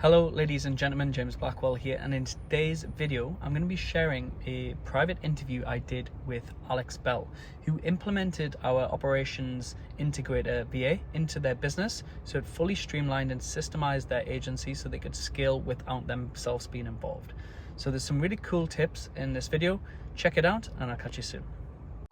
Hello ladies and gentlemen, James Blackwell here, and in today's video I'm going to be sharing a private interview I did with Alex Bell, who implemented our Operations Integrator VA into their business so it fully streamlined and systemized their agency so they could scale without themselves being involved. So there's some really cool tips in this video. Check it out and I'll catch you soon.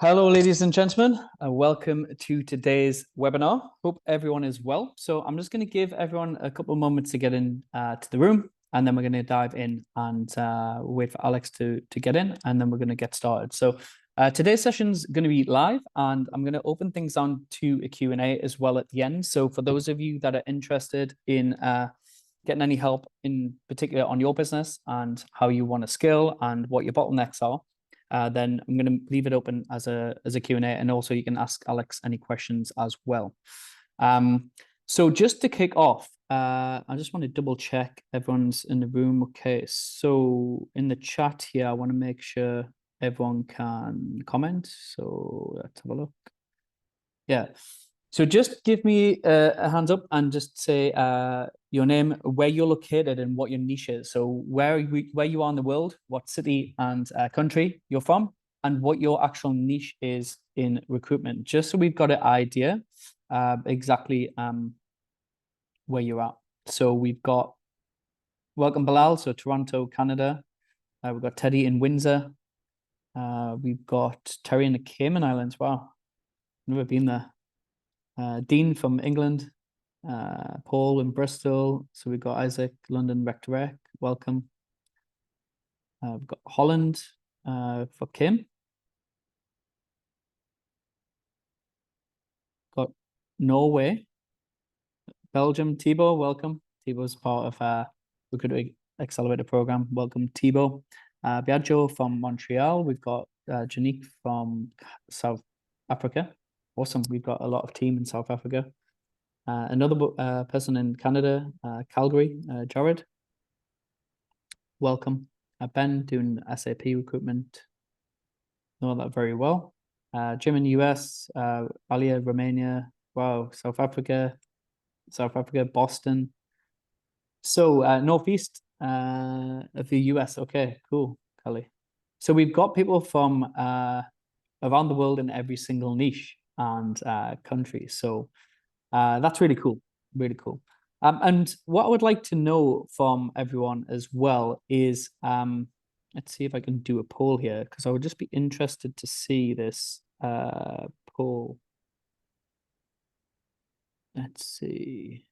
Hello, ladies and gentlemen. Welcome to today's webinar. Hope everyone is well. So I'm just going to give everyone a couple of moments to get in to the room, and then we're going to dive in and wait for Alex to get in, and then we're going to get started. So today's session is going to be live, and I'm going to open things on to a Q&A as well at the end. So for those of you that are interested in getting any help in particular on your business and how you want to scale and what your bottlenecks are, then I'm going to leave it open as a Q&A, and also you can ask Alex any questions as well. So just to kick off, I just want to double check everyone's in the room. Okay, so in the chat here, I want to make sure everyone can comment. So let's have a look. Yeah. So just give me a hands up and just say your name, where you're located, and what your niche is. So where you are in the world, what city and country you're from, and what your actual niche is in recruitment, just so we've got an idea exactly where you're at. So we've got welcome Bilal, so Toronto, Canada. We've got Teddy in Windsor. We've got Terry in the Cayman Islands. Wow, never been there. Dean from England, Paul in Bristol. So we've got Isaac, London, Rec to Rec. Welcome. We've got Holland for Kim. Got Norway, Belgium, Thibaut. Welcome. Thibaut's part of Recruitment Accelerator program. Welcome, Thibaut. Biagio from Montreal. We've got Janique from South Africa. Awesome. We've got a lot of team in South Africa. Another person in Canada, Calgary, Jared. Welcome. Ben doing SAP recruitment. Know that very well. Jim in US, Alia, Romania. Wow, South Africa, Boston. So Northeast of the US. Okay, cool, Kelly. So we've got people from around the world in every single niche and country. So that's really cool, really cool. And what I would like to know from everyone as well is, let's see if I can do a poll here, because I would just be interested to see this poll. Let's see.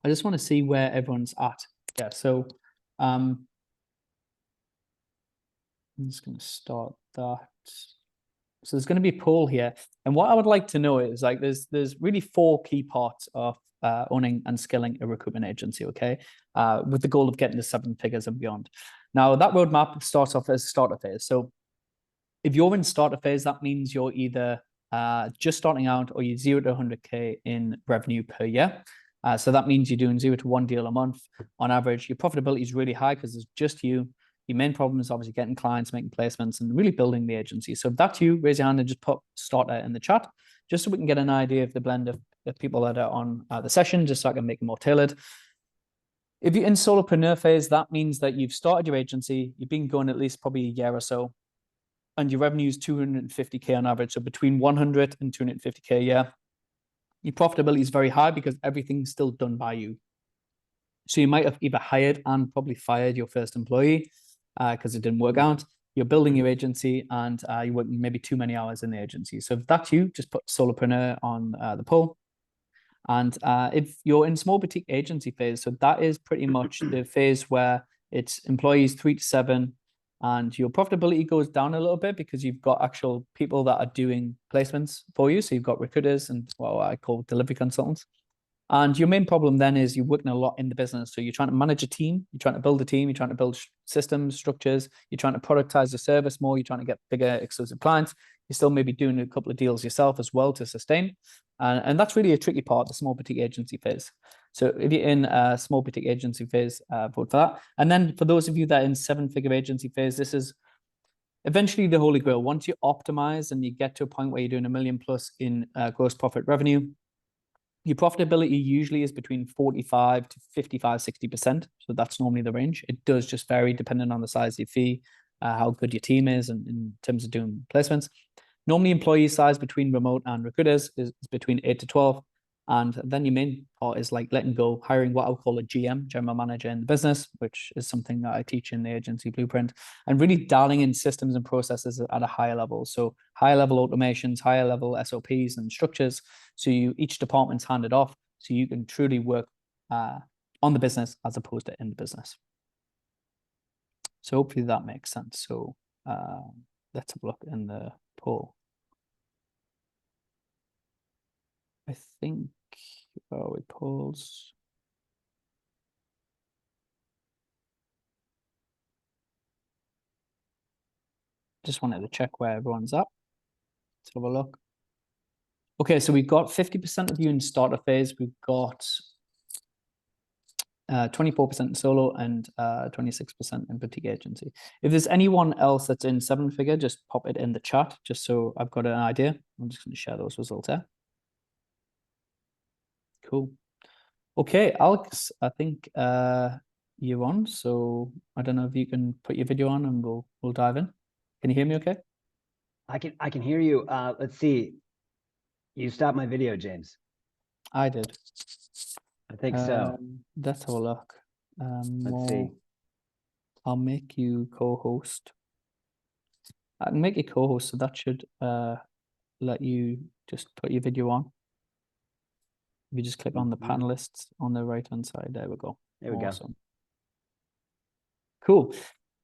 I just want to see where everyone's at. Yeah, so I'm just going to start that. So there's going to be a poll here. And what I would like to know is, like, there's really 4 key parts of owning and scaling a recruitment agency, okay? With the goal of getting to 7 figures and beyond. Now, that roadmap starts off as starter phase. So if you're in starter phase, that means you're either just starting out or you're 0 to 100K in revenue per year. So that means you're doing 0 to 1 deal a month on average. Your profitability is really high because it's just you. Your main problem is obviously getting clients, making placements, and really building the agency. So if that's you, raise your hand and just put starter in the chat, just so we can get an idea of the blend of people that are on the session, just so I can make it more tailored. If you're in solopreneur phase, that means that you've started your agency, you've been going at least probably a year or so, and your revenue is 250K on average. So between 100 and 250K a year. Your profitability is very high because everything's still done by you. So you might have either hired and probably fired your first employee because it didn't work out. You're building your agency and you're working maybe too many hours in the agency. So if that's you, just put solopreneur on the poll. And if you're in small boutique agency phase, so that is pretty much the phase where it's employees 3 to 7, and your profitability goes down a little bit because you've got actual people that are doing placements for you. So you've got recruiters and what I call delivery consultants. And your main problem then is you're working a lot in the business. So you're trying to manage a team, you're trying to build a team, you're trying to build systems, structures, you're trying to productize the service more, you're trying to get bigger exclusive clients. You're still maybe doing a couple of deals yourself as well to sustain. And that's really a tricky part, the small boutique agency phase. So if you're in a small boutique agency phase, vote for that. And then for those of you that are in 7-figure agency phase, this is eventually the holy grail. Once you optimize and you get to a point where you're doing $1 million plus in gross profit revenue, your profitability usually is between 45 to 55, 60%. So that's normally the range. It does just vary depending on the size of your fee, how good your team is, and in terms of doing placements. Normally, employee size between remote and recruiters is between 8 to 12. And then your main part is like letting go, hiring what I would call a GM, general manager in the business, which is something that I teach in the agency blueprint, and really dialing in systems and processes at a higher level. So higher level automations, higher level SOPs and structures. So each department's handed off so you can truly work on the business as opposed to in the business. So hopefully that makes sense. So let's have a look in the poll. I think, where are we, polls? Just wanted to check where everyone's at. Let's have a look. Okay, so we've got 50% of you in starter phase. We've got 24% in solo and 26% in boutique agency. If there's anyone else that's in 7-figure, just pop it in the chat, just so I've got an idea. I'm just going to share those results there. Cool. Okay, Alex, I think you're on. So I don't know if you can put your video on and we'll dive in. Can you hear me okay? I can hear you. Let's see. You stopped my video, James. I did. I think so. Let's have a look. Let's see. I'll make you co-host. I can make you co-host, so that should let you just put your video on. If you just click on the panelists on the right-hand side, there we go. There we awesome. Cool. Good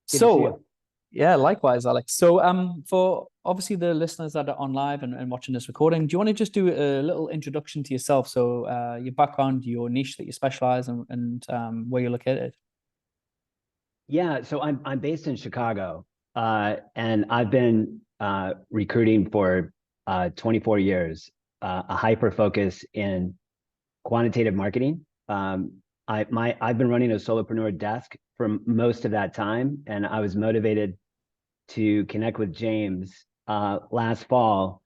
so, yeah, likewise, Alex. So, for obviously the listeners that are on live and watching this recording, do you want to just do a little introduction to yourself? So, your background, your niche that you specialize in, and where you're located. Yeah, so I'm based in Chicago, and I've been recruiting for 24 years. A hyper focus in quantitative marketing. I've been running a solopreneur desk for most of that time, and I was motivated to connect with James last fall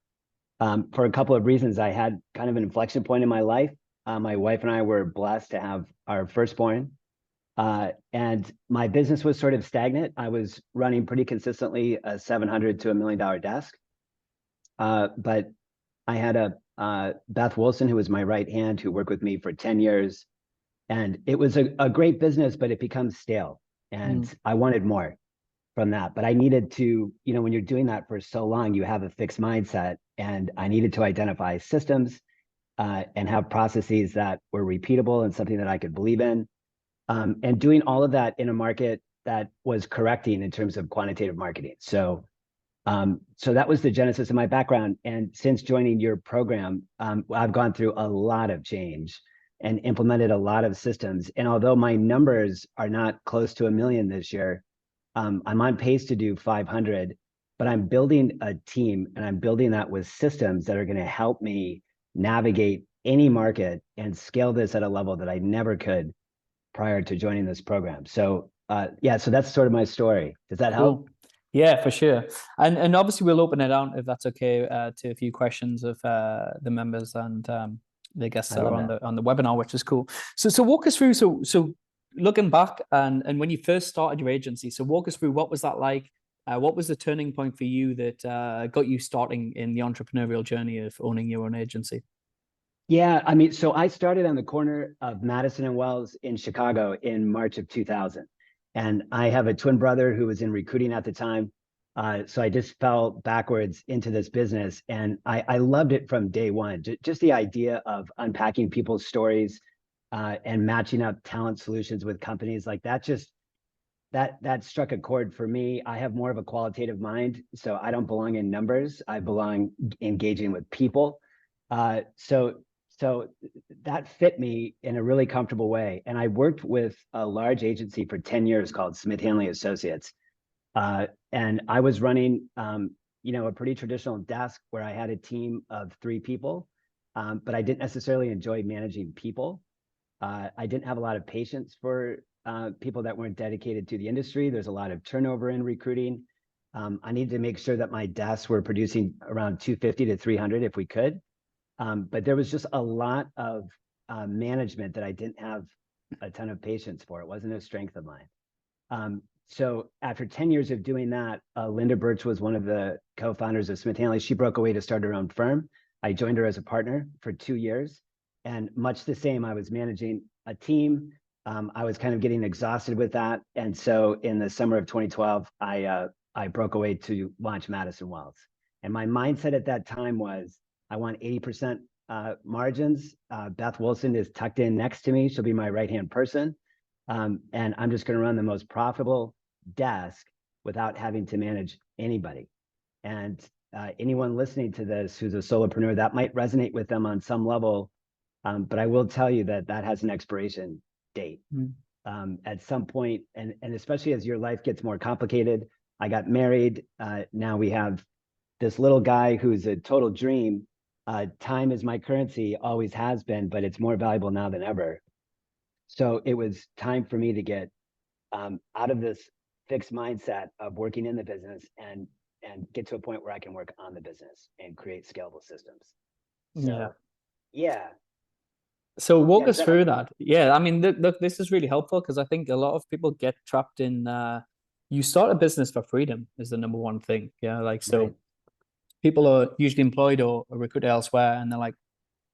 for a couple of reasons. I had kind of an inflection point in my life. My wife and I were blessed to have our firstborn, and my business was sort of stagnant. I was running pretty consistently a $700 to $1 million desk, but I had Beth Wilson, who was my right hand, who worked with me for 10 years. And it was a great business, but it becomes stale. And I wanted more from that. But I needed to, when you're doing that for so long, you have a fixed mindset. And I needed to identify systems and have processes that were repeatable and something that I could believe in. And doing all of that in a market that was correcting in terms of quantitative marketing. So that was the genesis of my background. And since joining your program, I've gone through a lot of change and implemented a lot of systems. And although my numbers are not close to 1 million this year, I'm on pace to do 500, but I'm building a team, and I'm building that with systems that are going to help me navigate any market and scale this at a level that I never could prior to joining this program. So yeah, so that's sort of my story. Does that help? Yeah, for sure. And obviously we'll open it out, if that's okay, to a few questions of the members and the guests that are on the webinar, which is cool. So walk us through. So looking back and when you first started your agency, so walk us through, what was that like? What was the turning point for you that got you starting in the entrepreneurial journey of owning your own agency? Yeah, I mean, so I started on the corner of Madison and Wells in Chicago in March of 2000. And I have a twin brother who was in recruiting at the time. So I just fell backwards into this business, and I loved it from day one. Just the idea of unpacking people's stories and matching up talent solutions with companies like that, that struck a chord for me. I have more of a qualitative mind, so I don't belong in numbers. I belong engaging with people. So that fit me in a really comfortable way. And I worked with a large agency for 10 years called Smith Hanley Associates. And I was running, a pretty traditional desk where I had a team of 3 people, but I didn't necessarily enjoy managing people. I didn't have a lot of patience for people that weren't dedicated to the industry. There's a lot of turnover in recruiting. I needed to make sure that my desks were producing around 250 to 300 if we could. But there was just a lot of management that I didn't have a ton of patience for. It wasn't a strength of mine. So after 10 years of doing that, Linda Birch was one of the co-founders of Smith Hanley. She broke away to start her own firm. I joined her as a partner for 2 years. And much the same, I was managing a team. I was kind of getting exhausted with that. And so in the summer of 2012, I broke away to launch Madison Wells. And my mindset at that time was, I want 80% margins. Beth Wilson is tucked in next to me. She'll be my right-hand person. And I'm just going to run the most profitable desk without having to manage anybody. And anyone listening to this who's a solopreneur, that might resonate with them on some level. But I will tell you that that has an expiration date. At some point, and especially as your life gets more complicated. I got married. Now we have this little guy who's a total dream. Time is my currency, always has been, but it's more valuable now than ever. So it was time for me to get out of this fixed mindset of working in the business and get to a point where I can work on the business and create scalable systems. So, yeah. So walk us through that. Yeah, I mean, look, this is really helpful because I think a lot of people get trapped in, you start a business for freedom is the number one thing. Yeah, like, so Right. people are usually employed or recruited elsewhere and they're like,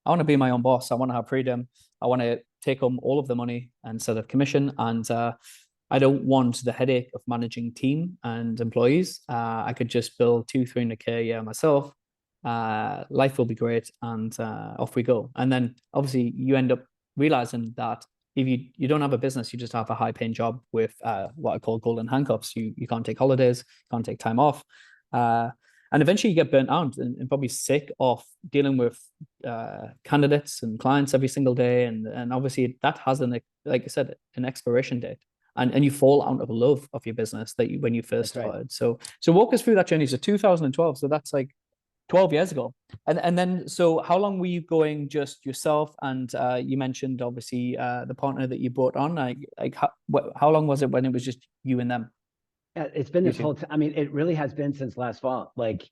I want to be my own boss. I want to have freedom. I want to take home all of the money instead of commission. And I don't want the headache of managing team and employees. I could just build 200-300K a year myself. Life will be great, and off we go. And then obviously you end up realizing that if you don't have a business, you just have a high paying job with what I call golden handcuffs. You can't take holidays, can't take time off. And eventually you get burnt out and probably sick of dealing with candidates and clients every single day. And obviously that has like I said, an expiration date. And you fall out of love of your business when you first started. So walk us through that journey. So 2012. So that's like 12 years ago. And then, so how long were you going just yourself? And you mentioned obviously the partner that you brought on, like how long was it when it was just you and them? It's been this whole time. I mean, it really has been since last fall, like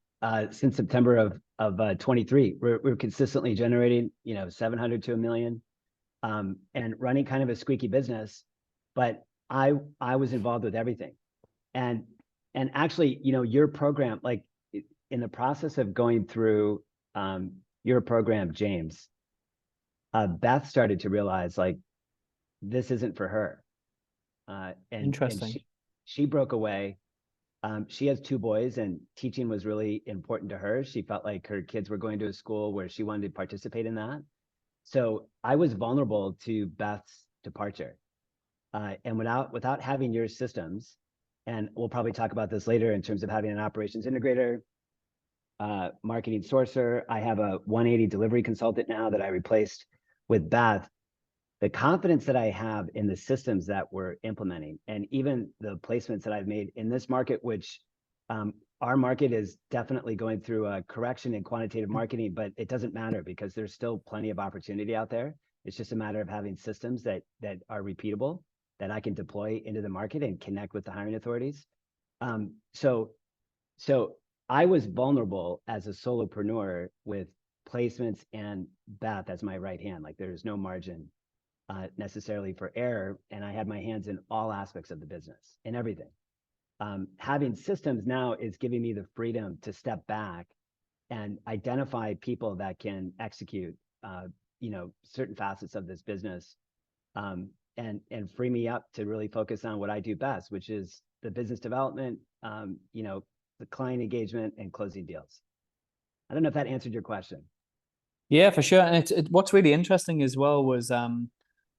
since September of 23. We're consistently generating, 700 to $1 million, and running kind of a squeaky business. But I was involved with everything, and actually, your program, like in the process of going through your program, James, Beth started to realize like this isn't for her. Interesting. And she broke away. She has 2 boys, and teaching was really important to her. She felt like her kids were going to a school where she wanted to participate in that. So I was vulnerable to Beth's departure. And without having your systems, and we'll probably talk about this later in terms of having an operations integrator, marketing sourcer. I have a 180 delivery consultant now that I replaced with Beth. The confidence that I have in the systems that we're implementing, and even the placements that I've made in this market, which our market is definitely going through a correction in quantitative marketing, but it doesn't matter because there's still plenty of opportunity out there. It's just a matter of having systems that are repeatable, that I can deploy into the market and connect with the hiring authorities. So I was vulnerable as a solopreneur with placements and Beth as my right hand. Like there's no margin necessarily for error, and I had my hands in all aspects of the business, in everything. Having systems now is giving me the freedom to step back and identify people that can execute, certain facets of this business, and free me up to really focus on what I do best, which is the business development, the client engagement, and closing deals. I don't know if that answered your question. Yeah, for sure. And what's really interesting as well was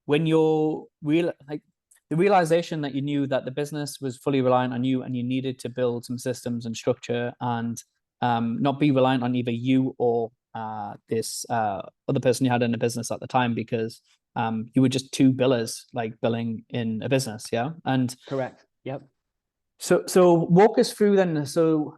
when you're the realization that you knew that the business was fully reliant on you and you needed to build some systems and structure and not be reliant on either you or this other person you had in the business at the time, because you were just 2 billers, like billing in a business. Yeah. And correct. Yep. So walk us through then. So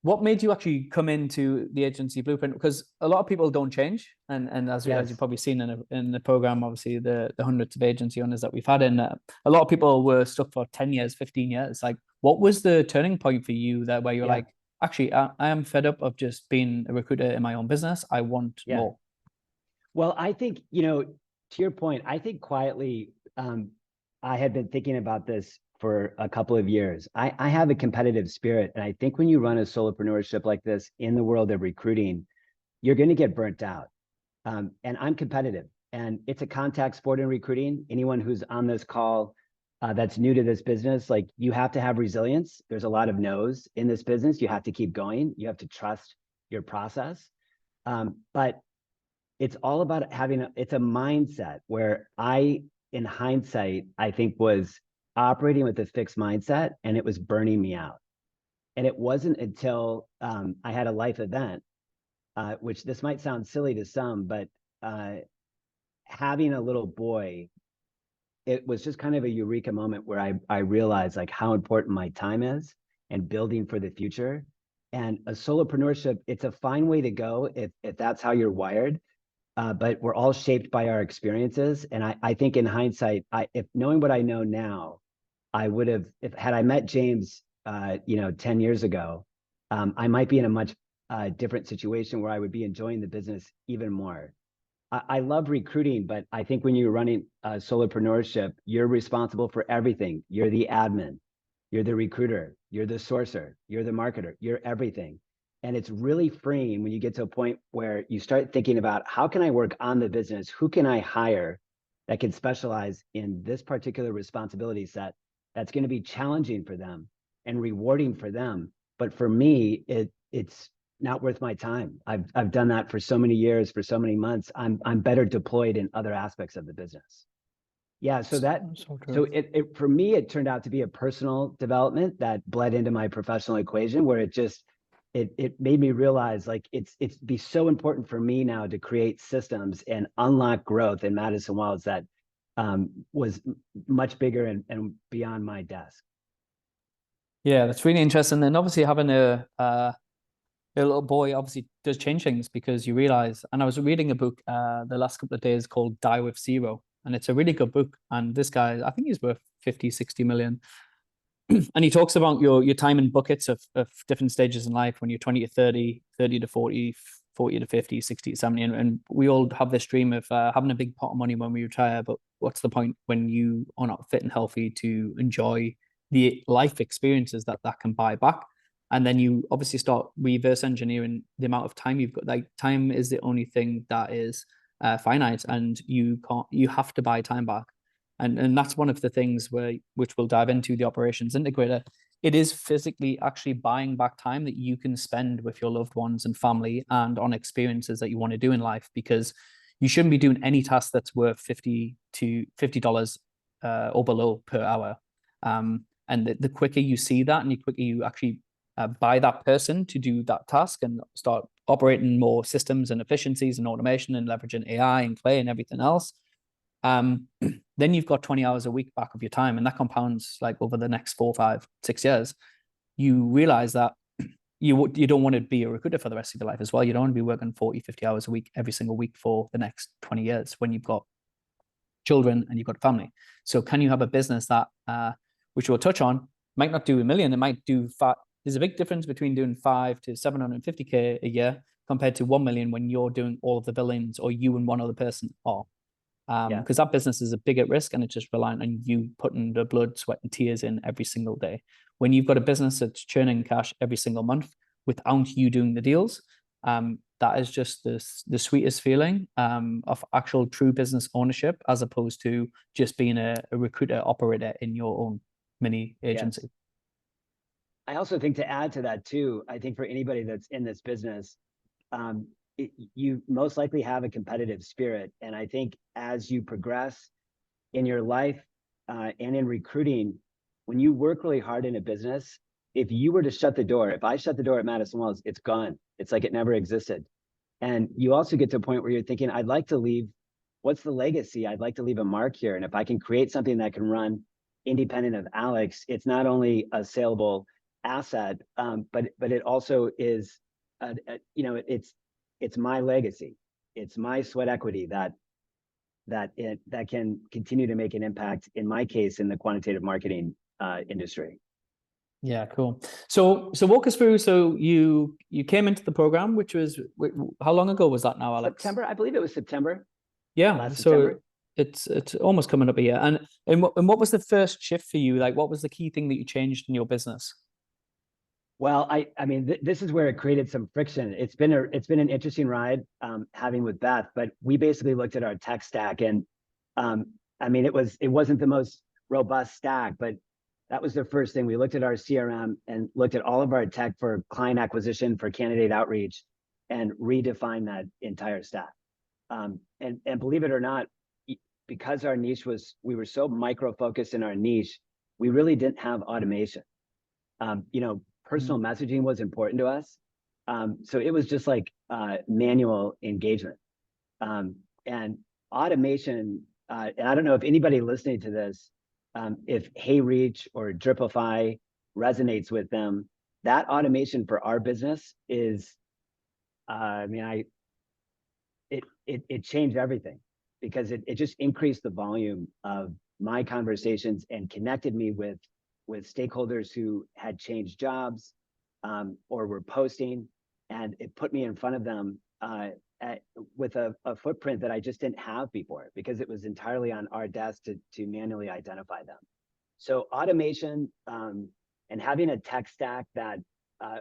what made you actually come into the agency blueprint? Because a lot of people don't change, and as you've probably seen in the program, obviously the hundreds of agency owners that we've had in, a lot of people were stuck for 10 years, 15 years. Like, What was the turning point for you there where you're Yeah, like, actually, I am fed up of just being a recruiter in my own business. I want yeah. more. Well, I think, to your point, I think quietly, I had been thinking about this for a couple of years. I have a competitive spirit. And I think when you run a solopreneurship like this in the world of recruiting, you're going to get burnt out. And I'm competitive. And it's a contact sport in recruiting. Anyone who's on this call that's new to this business, like you have to have resilience. There's a lot of no's in this business. You have to keep going. You have to trust your process. But it's all about it's a mindset where in hindsight, I think was operating with a fixed mindset and it was burning me out. And it wasn't until I had a life event, which this might sound silly to some, but having a little boy, it was just kind of a eureka moment where I realized like how important my time is and building for the future. And a solopreneurship, it's a fine way to go if that's how you're wired. But we're all shaped by our experiences. And I think in hindsight, if knowing what I know now, I would have, if had I met James, 10 years ago, I might be in a much different situation where I would be enjoying the business even more. I love recruiting, but I think when you're running solopreneurship, you're responsible for everything. You're the admin, you're the recruiter, you're the sourcer, you're the marketer, you're everything. And it's really freeing when you get to a point where you start thinking about how can I work on the business? Who can I hire that can specialize in this particular responsibility set that's going to be challenging for them and rewarding for them. But for me, it's not worth my time. I've done that for so many years, for so many months. I'm better deployed in other aspects of the business. Yeah, so So so true. it for me it turned out to be a personal development that bled into my professional equation where it made me realize like it's be so important for me now to create systems and unlock growth in Madison Wells that was much bigger and beyond my desk. Yeah, that's really interesting. And obviously having a little boy obviously does change things because you realize, and I was reading a book the last couple of days called Die with Zero, and it's a really good book. And this guy, I think he's worth 50, 60 million. And he talks about your time in buckets of different stages in life when you're 20 to 30, 30 to 40, 40 to 50, 60 to 70. And we all have this dream of having a big pot of money when we retire. But what's the point when you are not fit and healthy to enjoy the life experiences that can buy back? And then you obviously start reverse engineering the amount of time you've got. Like time is the only thing that is finite, and you have to buy time back. And that's one of the things which we'll dive into the operations integrator. It is physically actually buying back time that you can spend with your loved ones and family and on experiences that you want to do in life, because you shouldn't be doing any task that's worth $50 or below per hour. And the quicker you see that and the quicker you actually buy that person to do that task and start operating more systems and efficiencies and automation and leveraging AI and Clay and everything else, then you've got 20 hours a week back of your time, and that compounds like over the next 4, 5, 6 years. You realize that you don't want to be a recruiter for the rest of your life as well. You don't want to be working 40, 50 hours a week every single week for the next 20 years when you've got children and you've got a family. So can you have a business that, which we'll touch on, might not do a million, it might do there's a big difference between doing 5 to 750K a year compared to 1 million when you're doing all of the billings or you and one other person are. Yeah. Because that business is a big at risk and it's just reliant on you putting the blood, sweat, and tears in every single day. When you've got a business that's churning cash every single month without you doing the deals, that is just the sweetest feeling of actual true business ownership, as opposed to just being a recruiter operator in your own mini Yes. agency. I also think to add to that too, I think for anybody that's in this business, you most likely have a competitive spirit. And I think as you progress in your life and in recruiting, when you work really hard in a business, if you were to shut the door, if I shut the door at Madison Wells, it's gone. It's like it never existed. And you also get to a point where you're thinking, I'd like to leave, what's the legacy? I'd like to leave a mark here. And if I can create something that can run independent of Alex, it's not only a saleable asset, but it also is, it's my legacy. It's my sweat equity that can continue to make an impact. In my case, in the quantitative marketing industry. Yeah, cool. So walk us through. So you came into the program, which was how long ago was that now, Alex? September, I believe it was September, Yeah, last so September. it's almost coming up a year. And what was the first shift for you? Like, what was the key thing that you changed in your business? Well, I mean, this is where it created some friction. It's been an interesting ride having with Beth, but we basically looked at our tech stack, and um, I mean, it wasn't the most robust stack, but that was the first thing. We looked at our CRM and looked at all of our tech for client acquisition, for candidate outreach, and redefined that entire stack. And believe it or not, because our niche we were so micro focused in our niche, we really didn't have automation. Personal messaging was important to us. So it was just like manual engagement. And automation, and I don't know if anybody listening to this, if HeyReach or Dripify resonates with them, that automation for our business is, I mean, it changed everything because it just increased the volume of my conversations and connected me with stakeholders who had changed jobs or were posting, and it put me in front of them with a footprint that I just didn't have before because it was entirely on our desk to manually identify them. So automation and having a tech stack that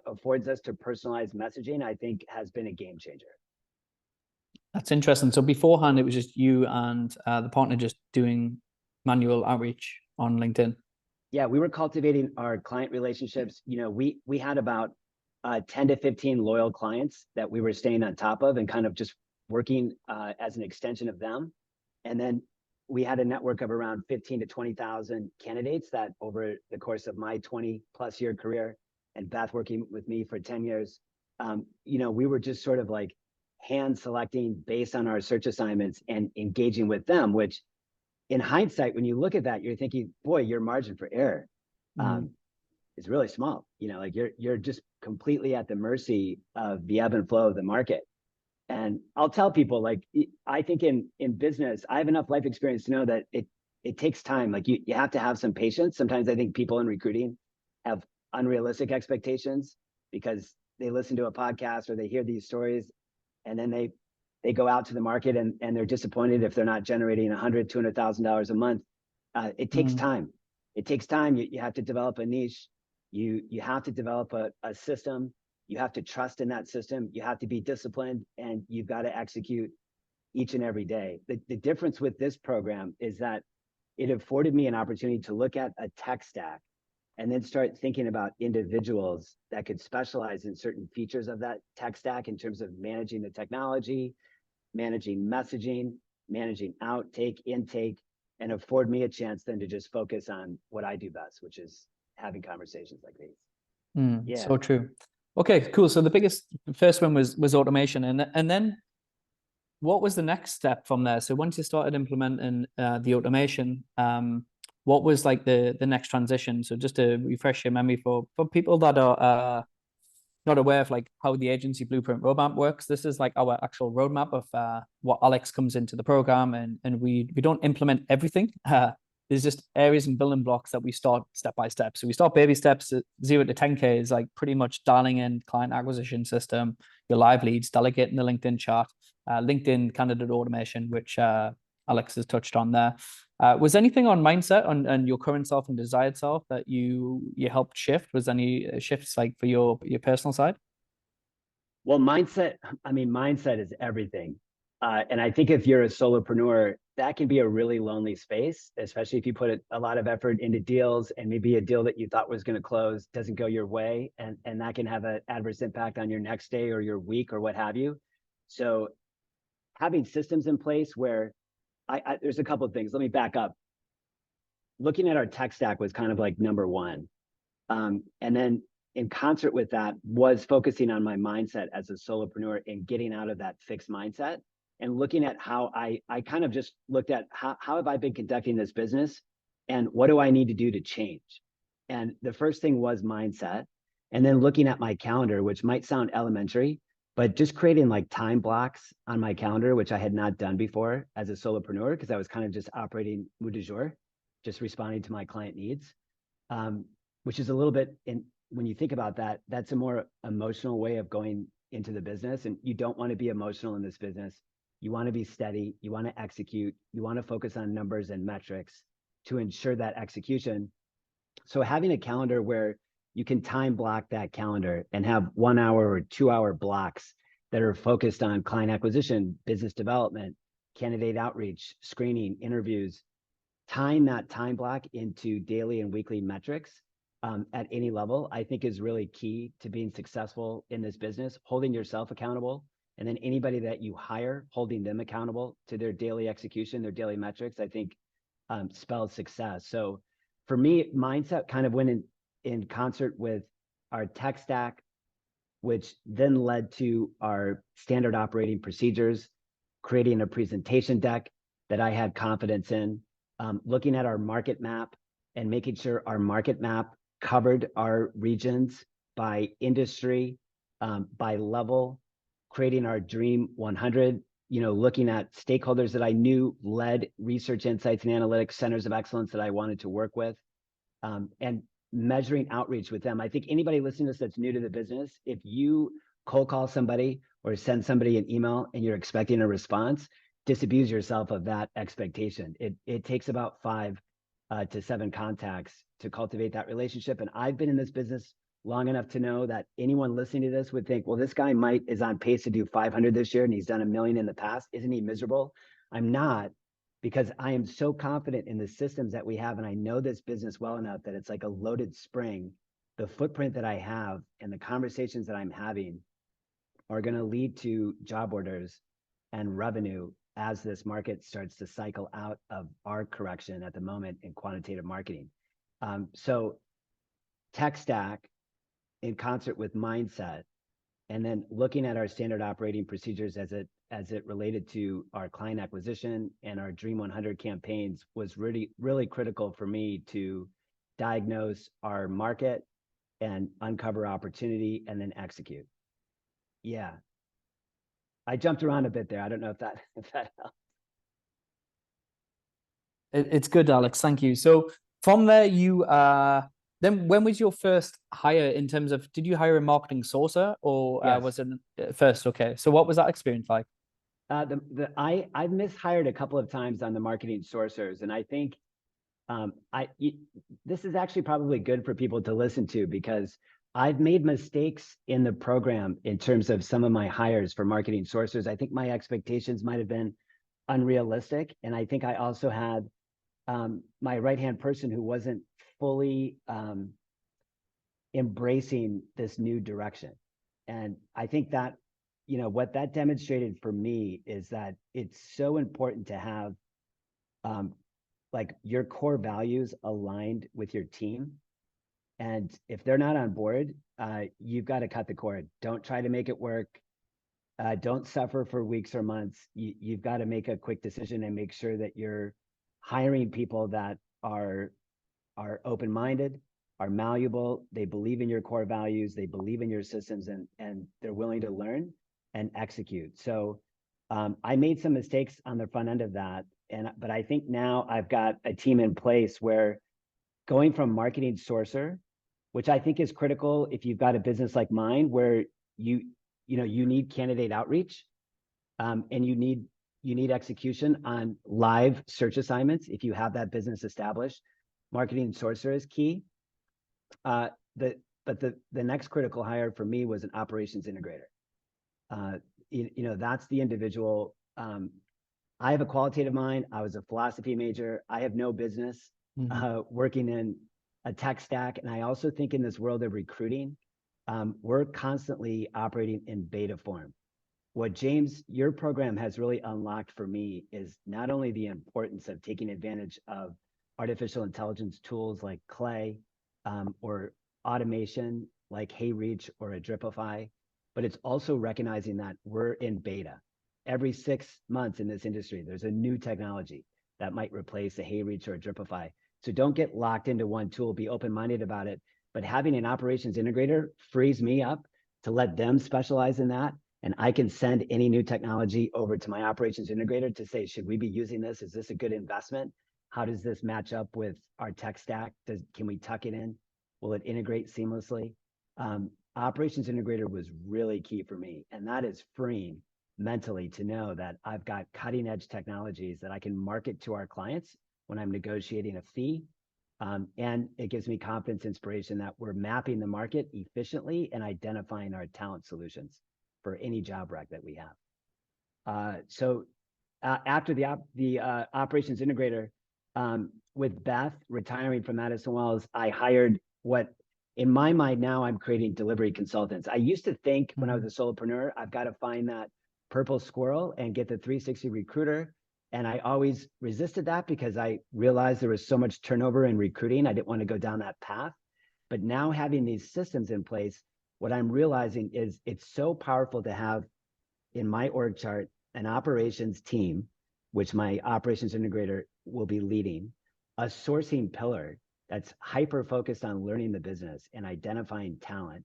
affords us to personalize messaging, I think, has been a game changer. That's interesting. So beforehand, it was just you and the partner just doing manual outreach on LinkedIn. Yeah, we were cultivating our client relationships. We had about 10 to 15 loyal clients that we were staying on top of and kind of just working as an extension of them. And then we had a network of around 15 to 20,000 candidates that over the course of my 20 plus year career and Beth working with me for 10 years, we were just sort of like hand selecting based on our search assignments and engaging with them, which in hindsight, when you look at that, you're thinking, boy, your margin for error is really small. Like you're just completely at the mercy of the ebb and flow of the market. And I'll tell people, like, I think in business, I have enough life experience to know that it takes time. Like you have to have some patience. Sometimes I think people in recruiting have unrealistic expectations because they listen to a podcast or they hear these stories, and then they go out to the market and they're disappointed if they're not generating $100,000, $200,000 a month. It takes time. It takes time. You have to develop a niche. You have to develop a system. You have to trust in that system. You have to be disciplined, and you've got to execute each and every day. The difference with this program is that it afforded me an opportunity to look at a tech stack and then start thinking about individuals that could specialize in certain features of that tech stack in terms of managing the technology, managing messaging, managing outtake, intake, and afford me a chance then to just focus on what I do best, which is having conversations like these. Yeah. So true. Okay, cool. So the first one was automation, and then what was the next step from there? So once you started implementing the automation, what was like the next transition? So just to refresh your memory for people that are not aware of like how the agency blueprint roadmap works, this is like our actual roadmap of what Alex comes into the program, and we don't implement everything. There's just areas and building blocks that we start step by step. So we start baby steps. 0 to 10K is like pretty much dialing in client acquisition system, your live leads, delegating the LinkedIn chat, LinkedIn candidate automation, which Alex has touched on there. Was anything on mindset and your current self and desired self that you helped shift? Was any shifts like for your personal side? Well, mindset is everything. And I think if you're a solopreneur, that can be a really lonely space, especially if you put a lot of effort into deals and maybe a deal that you thought was going to close doesn't go your way. And that can have an adverse impact on your next day or your week or what have you. So having systems in place where there's a couple of things. Let me back up. Looking at our tech stack was kind of like number one. And then in concert with that was focusing on my mindset as a solopreneur and getting out of that fixed mindset and looking at how I kind of just looked at how have I been conducting this business and what do I need to do to change? And the first thing was mindset. And then looking at my calendar, which might sound elementary, but just creating like time blocks on my calendar, which I had not done before as a solopreneur, because I was kind of just operating mot du jour, just responding to my client needs. which is a little bit when you think about that, that's a more emotional way of going into the business. And you don't want to be emotional in this business. You want to be steady. You want to execute. You want to focus on numbers and metrics to ensure that execution. So having a calendar where you can time block that calendar and have 1 hour or 2 hour blocks that are focused on client acquisition, business development, candidate outreach, screening, interviews, tying that time block into daily and weekly metrics at any level, I think is really key to being successful in this business, holding yourself accountable, and then anybody that you hire, holding them accountable to their daily execution, their daily metrics, I think spells success. So for me, mindset kind of went in concert with our tech stack, which then led to our standard operating procedures, creating a presentation deck that I had confidence in, looking at our market map and making sure our market map covered our regions by industry, by level, creating our Dream 100, looking at stakeholders that I knew led research, insights, and analytics centers of excellence that I wanted to work with, and measuring outreach with them. I think anybody listening to this that's new to the business, if you cold call somebody or send somebody an email and you're expecting a response, disabuse yourself of that expectation. It takes about 5 to 7 contacts to cultivate that relationship. And I've been in this business long enough to know that anyone listening to this would think, well, this guy is on pace to do 500 this year and he's done 1 million in the past. Isn't he miserable? I'm not, because I am so confident in the systems that we have. And I know this business well enough that it's like a loaded spring. The footprint that I have and the conversations that I'm having are going to lead to job orders and revenue as this market starts to cycle out of our correction at the moment in quantitative marketing. So tech stack in concert with mindset, and then looking at our standard operating procedures as it related to our client acquisition and our Dream 100 campaigns was really, really critical for me to diagnose our market and uncover opportunity and then execute. Yeah. I jumped around a bit there. I don't know if that helps. It's good, Alex. Thank you. So from there, then when was your first hire in terms of, did you hire a marketing sourcer or Yes. was it first? Okay. So what was that experience like? I've mishired a couple of times on the marketing sourcers, and I think this is actually probably good for people to listen to, because I've made mistakes in the program in terms of some of my hires for marketing sourcers. I think my expectations might have been unrealistic, and I think I also had my right-hand person who wasn't fully embracing this new direction. And I think that, what that demonstrated for me is that it's so important to have like your core values aligned with your team. And if they're not on board, you've got to cut the cord. Don't try to make it work. Don't suffer for weeks or months. You've got to make a quick decision and make sure that you're hiring people that are open-minded, are malleable, they believe in your core values, they believe in your systems, and they're willing to learn and execute. So I made some mistakes on the front end of that, but I think now I've got a team in place where going from marketing sourcer, which I think is critical if you've got a business like mine where you need candidate outreach, and you need execution on live search assignments. If you have that business established, marketing sourcer is key. But the next critical hire for me was an operations integrator. That's the individual. I have a qualitative mind. I was a philosophy major. I have no business working in a tech stack. And I also think in this world of recruiting, we're constantly operating in beta form. What James, your program has really unlocked for me is not only the importance of taking advantage of artificial intelligence tools like Clay, or automation like HeyReach or Adripify, but it's also recognizing that we're in beta. Every 6 months in this industry, there's a new technology that might replace a HeyReach or Adripify. So don't get locked into one tool, be open-minded about it. But having an operations integrator frees me up to let them specialize in that. And I can send any new technology over to my operations integrator to say, should we be using this? Is this a good investment? How does this match up with our tech stack? Can we tuck it in? Will it integrate seamlessly? Operations Integrator was really key for me. And that is freeing mentally to know that I've got cutting edge technologies that I can market to our clients when I'm negotiating a fee. And it gives me confidence, inspiration that we're mapping the market efficiently and identifying our talent solutions for any job rec that we have. After the Operations Integrator, with Beth retiring from Madison Wells, I hired what, in my mind now, I'm creating delivery consultants. I used to think when I was a solopreneur, I've got to find that purple squirrel and get the 360 recruiter. And I always resisted that because I realized there was so much turnover in recruiting. I didn't want to go down that path. But now having these systems in place, what I'm realizing is it's so powerful to have in my org chart an operations team, which my operations integrator will be leading, a sourcing pillar that's hyper focused on learning the business and identifying talent,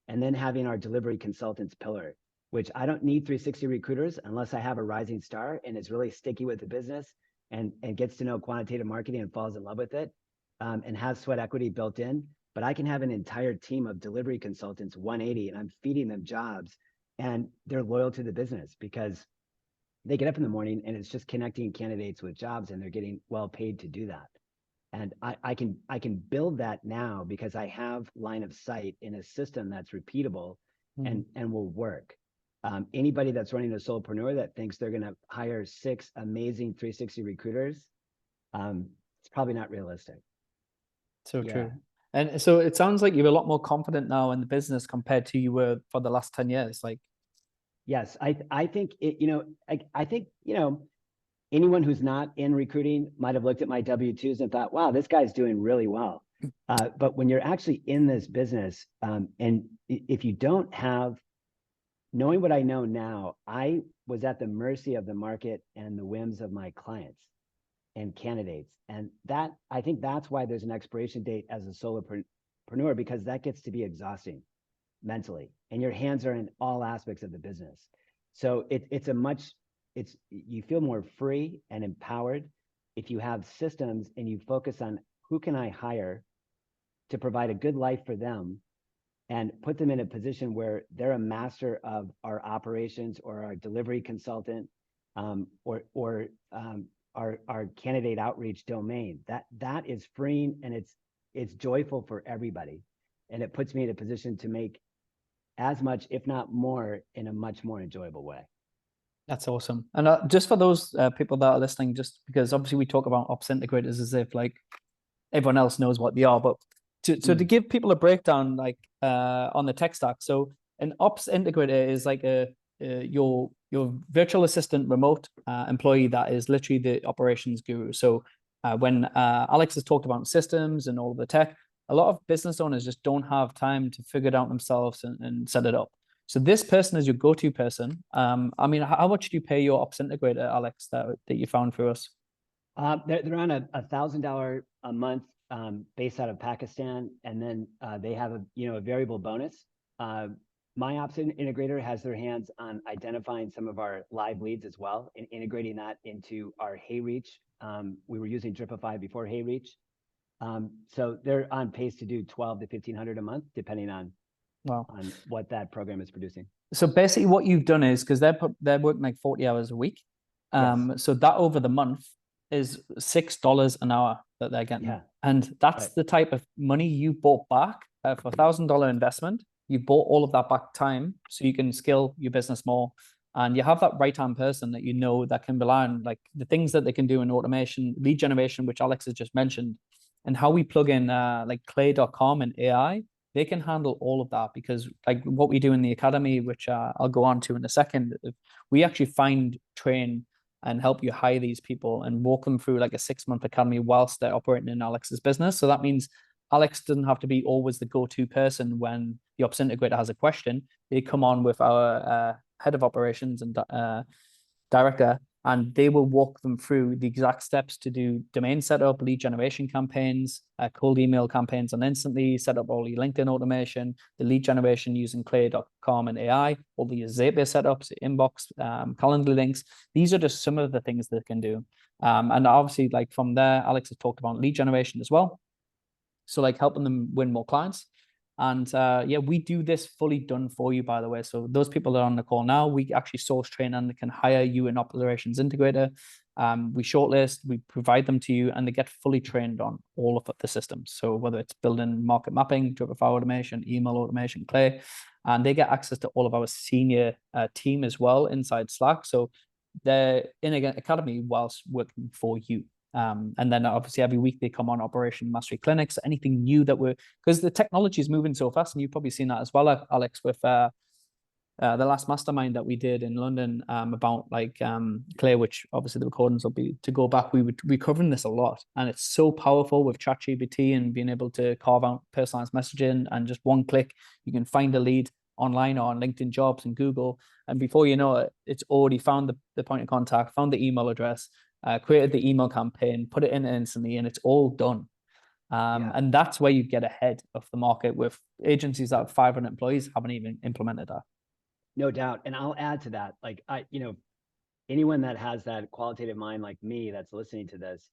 and then having our delivery consultants pillar, which I don't need 360 recruiters unless I have a rising star and is really sticky with the business and gets to know quantitative marketing and falls in love with it, and has sweat equity built in. But I can have an entire team of delivery consultants, 180, and I'm feeding them jobs, and they're loyal to the business because they get up in the morning and it's just connecting candidates with jobs, and they're getting well paid to do that. And I can build that now because I have line of sight in a system that's repeatable and will work. Anybody that's running a solopreneur that thinks they're going to hire 6 amazing 360 recruiters, it's probably not realistic. So true. And so it sounds like you're a lot more confident now in the business compared to you were for the last 10 years. Like, yes, I think it, I think, anyone who's not in recruiting might have looked at my W-2s and thought, wow, this guy's doing really well. But when you're actually in this business, and if you don't have, knowing what I know now, I was at the mercy of the market and the whims of my clients and candidates. And that, I think that's why there's an expiration date as a solopreneur, because that gets to be exhausting mentally, and your hands are in all aspects of the business. So you feel more free and empowered if you have systems and you focus on who can I hire to provide a good life for them and put them in a position where they're a master of our operations or our delivery consultant, or our candidate outreach domain. That is freeing, and it's joyful for everybody, and it puts me in a position to make as much, if not more, in a much more enjoyable way. that's awesome. And just for those people that are listening, just because obviously we talk about ops integrators as if like everyone else knows what they are, but to give people a breakdown, like on the tech stack. So an ops integrator is like your virtual assistant remote employee that is literally the operations guru. So when Alex has talked about systems and all the tech, a lot of business owners just don't have time to figure it out themselves and set it up. So this person is your go-to person. I mean, how much do you pay your ops integrator, Alex, that you found for us? They're on $1,000 a month, based out of Pakistan, and then they have a variable bonus. My ops integrator has their hands on identifying some of our live leads as well and integrating that into our HeyReach. We were using Dripify before HeyReach. So they're on pace to do 12 to 1,500 a month, depending on what that program is producing. So basically what you've done is, because they're working like 40 hours a week. So that over the month is $6 an hour that they're getting. Yeah. And that's the type of money you bought back for $1,000 investment. You bought all of that back time so you can scale your business more. And you have that right-hand person that you know that can rely on like the things that they can do in automation, lead generation, which Alex has just mentioned, and how we plug in like clay.com and AI. They can handle all of that, because like what we do in the academy, which I'll go on to in a second, we actually find, train, and help you hire these people and walk them through like a 6-month academy whilst they're operating in Alex's business. So that means Alex doesn't have to be always the go-to person when the ops integrator has a question. They come on with our head of operations and director, and they will walk them through the exact steps to do domain setup, lead generation campaigns, cold email campaigns, and instantly set up all your LinkedIn automation, the lead generation using clay.com and AI, all the Zapier setups, inbox, calendar links. These are just some of the things they can do. And obviously, like from there, Alex has talked about lead generation as well. So like helping them win more clients. And yeah, we do this fully done for you, by the way. So those people that are on the call now, we actually source, train, and can hire you an operations integrator. We shortlist, we provide them to you, and they get fully trained on all of the systems. So whether it's building market mapping, Drupal automation, email automation, Clay, and they get access to all of our senior team as well inside Slack. So they're in an academy whilst working for you. And then obviously every week they come on Operation Mastery clinics, anything new that because the technology is moving so fast, and you've probably seen that as well, Alex, with the last mastermind that we did in London about like Clay, which obviously the recordings will be to go back. We covering this a lot, and it's so powerful with ChatGPT and being able to carve out personalized messaging, and just one click you can find a lead online or on LinkedIn Jobs and Google, and before you know it, it's already found the point of contact, found the email address, created the email campaign, put it in instantly, and it's all done. And that's where you get ahead of the market with agencies that have 500 employees haven't even implemented that. No doubt. And I'll add to that. Like anyone that has that qualitative mind like me that's listening to this,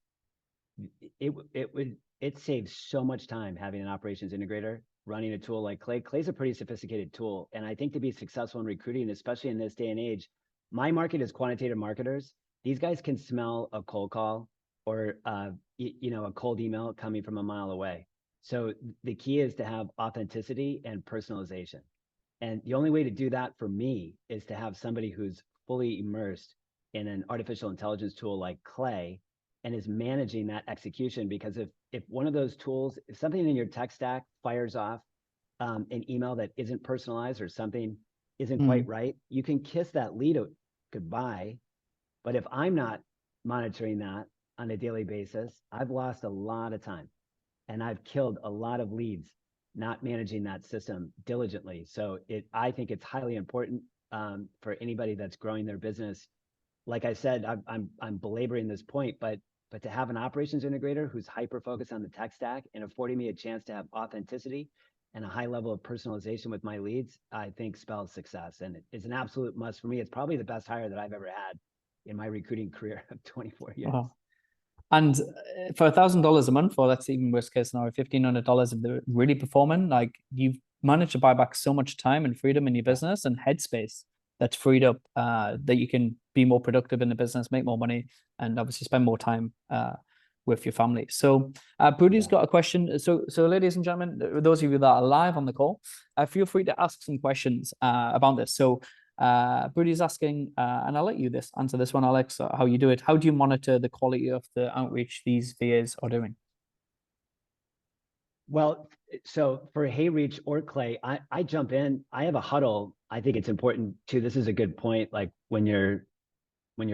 it saves so much time having an operations integrator running a tool like Clay. Clay's a pretty sophisticated tool. And I think to be successful in recruiting, especially in this day and age, my market is quantitative marketers. These guys can smell a cold call or a cold email coming from a mile away. So the key is to have authenticity and personalization. And the only way to do that for me is to have somebody who's fully immersed in an artificial intelligence tool like Clay and is managing that execution. Because if one of those tools, if something in your tech stack fires off an email that isn't personalized or something isn't quite right, you can kiss that lead goodbye. But if I'm not monitoring that on a daily basis, I've lost a lot of time and I've killed a lot of leads not managing that system diligently. So I think it's highly important for anybody that's growing their business. Like I said, I'm belaboring this point, but to have an operations integrator who's hyper focused on the tech stack and affording me a chance to have authenticity and a high level of personalization with my leads, I think spells success. And it's an absolute must for me. It's probably the best hire that I've ever had in my recruiting career of 24 years. Oh. And for $1,000 a month, or that's even worst case scenario, $1,500 if they're really performing, like you've managed to buy back so much time and freedom in your business and headspace that's freed up that you can be more productive in the business, make more money, and obviously spend more time with your family. So Brody's got a question. So ladies and gentlemen, those of you that are live on the call, feel free to ask some questions about this. So Brody's asking, and I'll let you answer this one, Alex, how you do it. How do you monitor the quality of the outreach these VAs are doing? Well, so for HeyReach or Clay, I jump in. I have a huddle. I think it's important too. This is a good point. Like when you're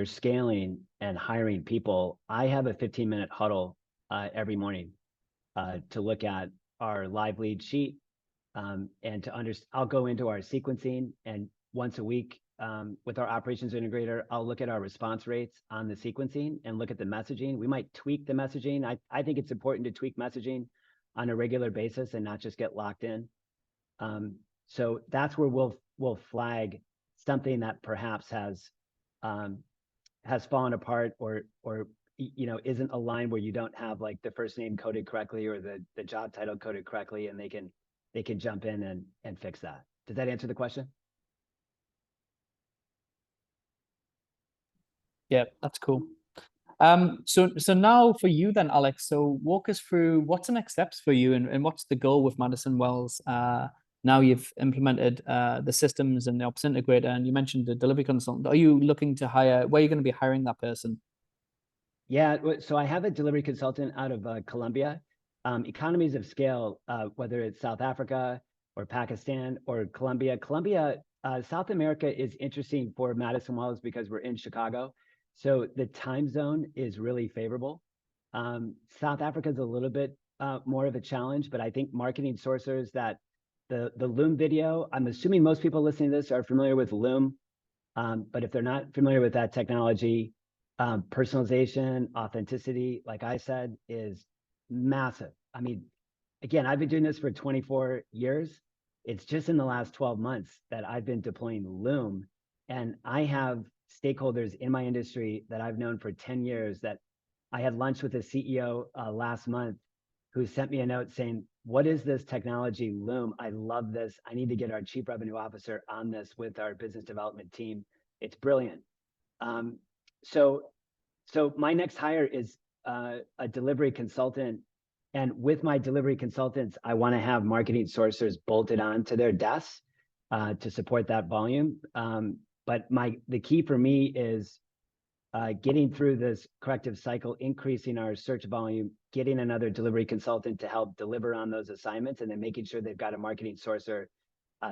scaling and hiring people, I have a 15-minute huddle every morning to look at our live lead sheet and to understand. I'll go into our sequencing, and once a week with our operations integrator, I'll look at our response rates on the sequencing and look at the messaging. We might tweak the messaging. I think it's important to tweak messaging on a regular basis and not just get locked in. So that's where we'll flag something that perhaps has fallen apart or isn't aligned, where you don't have like the first name coded correctly or the job title coded correctly, and they can jump in and fix that. Does that answer the question? Yeah, that's cool. So now for you then, Alex, so walk us through what's the next steps for you and what's the goal with Madison Wells? Now you've implemented the systems and the Ops Integrator, and you mentioned the delivery consultant. Are you looking to hire, where are you going to be hiring that person? Yeah, so I have a delivery consultant out of Colombia. Economies of scale, whether it's South Africa or Pakistan or Colombia. South America is interesting for Madison Wells because we're in Chicago. So the time zone is really favorable. South Africa is a little bit more of a challenge, but I think marketing sourcers that the Loom video, I'm assuming most people listening to this are familiar with Loom, but if they're not familiar with that technology, personalization, authenticity, like I said, is massive. I mean, again, I've been doing this for 24 years. It's just in the last 12 months that I've been deploying Loom, and I have stakeholders in my industry that I've known for 10 years that I had lunch with the CEO last month, who sent me a note saying, what is this technology, Loom? I love this. I need to get our chief revenue officer on this with our business development team. It's brilliant. So my next hire is a delivery consultant. And with my delivery consultants, I want to have marketing sourcers bolted onto their desks to support that volume. But the key for me is getting through this corrective cycle, increasing our search volume, getting another delivery consultant to help deliver on those assignments, and then making sure they've got a marketing sourcer